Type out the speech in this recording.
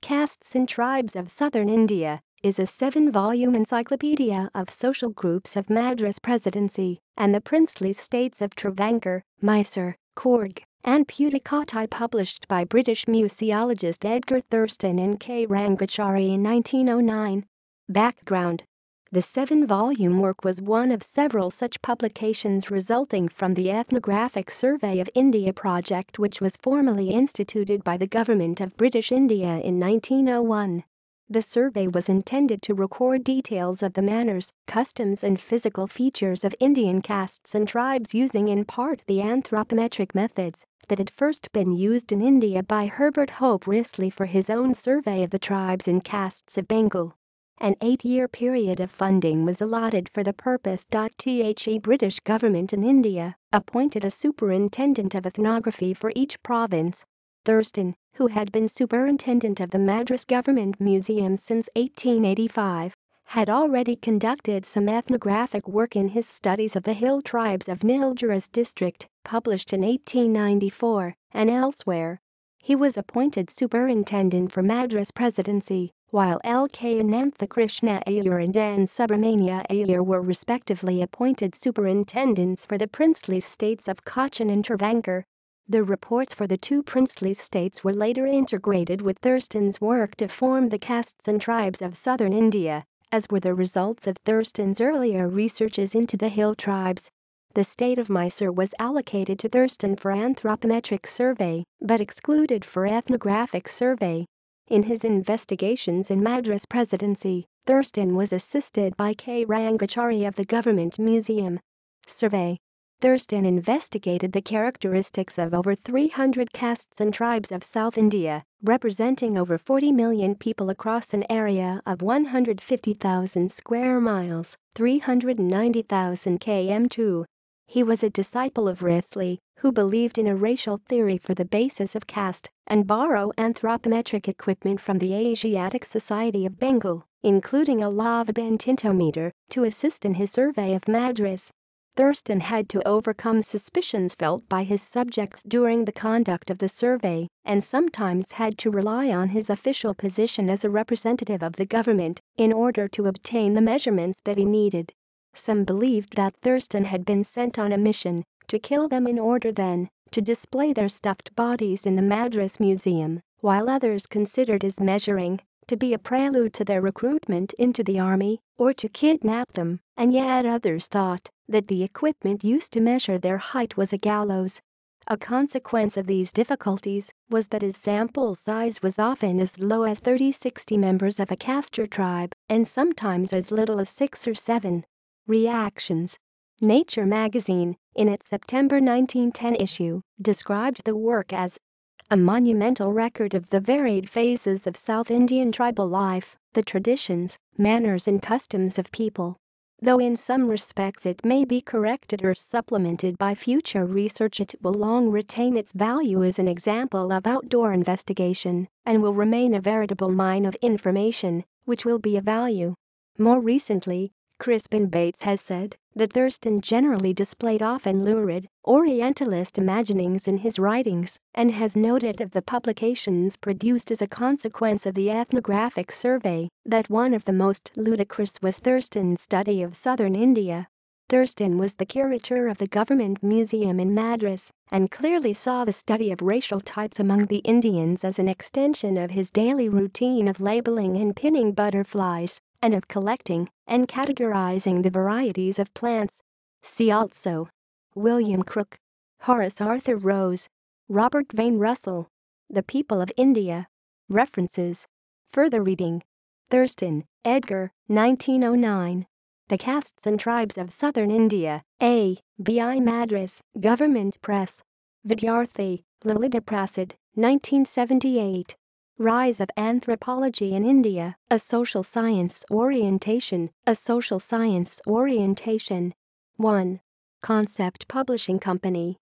Castes and Tribes of Southern India is a 7-volume encyclopedia of social groups of Madras Presidency and the princely states of Travancore, Mysore, Coorg, and Pudukkottai, published by British museologist Edgar Thurston and K. Rangachari in 1909. Background: the 7-volume work was one of several such publications resulting from the Ethnographic Survey of India project, which was formally instituted by the Government of British India in 1901. The survey was intended to record details of the manners, customs and physical features of Indian castes and tribes, using in part the anthropometric methods that had first been used in India by Herbert Hope Risley for his own survey of the tribes and castes of Bengal. An 8-year period of funding was allotted for the purpose. The British government in India appointed a superintendent of ethnography for each province. Thurston, who had been superintendent of the Madras Government Museum since 1885, had already conducted some ethnographic work in his studies of the hill tribes of Nilgiris district, published in 1894, and elsewhere. He was appointed superintendent for Madras Presidency, while L.K. Ananthakrishna Iyer and N. Subramania Iyer were respectively appointed superintendents for the princely states of Cochin and Travancore. The reports for the two princely states were later integrated with Thurston's work to form the Castes and Tribes of Southern India, as were the results of Thurston's earlier researches into the hill tribes. The state of Mysore was allocated to Thurston for anthropometric survey, but excluded for ethnographic survey. In his investigations in Madras Presidency, Thurston was assisted by K. Rangachari of the Government Museum. Survey: Thurston investigated the characteristics of over 300 castes and tribes of South India, representing over 40 million people across an area of 150,000 square miles, 390,000 km². He was a disciple of Risley, who believed in a racial theory for the basis of caste, and borrowed anthropometric equipment from the Asiatic Society of Bengal, including a lava bentitometer, to assist in his survey of Madras. Thurston had to overcome suspicions felt by his subjects during the conduct of the survey, and sometimes had to rely on his official position as a representative of the government in order to obtain the measurements that he needed. Some believed that Thurston had been sent on a mission to kill them in order then to display their stuffed bodies in the Madras Museum, while others considered his measuring to be a prelude to their recruitment into the army or to kidnap them, and yet others thought that the equipment used to measure their height was a gallows. A consequence of these difficulties was that his sample size was often as low as 30-60 members of a caste or tribe, and sometimes as little as 6 or 7. Reactions: Nature magazine, in its September 1910 issue, described the work as a monumental record of the varied phases of South Indian tribal life, the traditions, manners and customs of people. Though in some respects it may be corrected or supplemented by future research, it will long retain its value as an example of outdoor investigation and will remain a veritable mine of information, which will be of value. More recently, Crispin Bates has said that Thurston generally displayed often lurid, Orientalist imaginings in his writings, and has noted of the publications produced as a consequence of the ethnographic survey that one of the most ludicrous was Thurston's study of southern India. Thurston was the curator of the Government Museum in Madras and clearly saw the study of racial types among the Indians as an extension of his daily routine of labeling and pinning butterflies, and of collecting and categorizing the varieties of plants. See also William Crook, Horace Arthur Rose, Robert Vane Russell, The People of India. References. Further reading: Thurston, Edgar, 1909. The Castes and Tribes of Southern India, A. B.I. Madras, Government Press. Vidyarthi, Lalita Prasad, 1978. Rise of Anthropology in India, A Social Science Orientation, A Social Science Orientation. 1. Concept Publishing Company.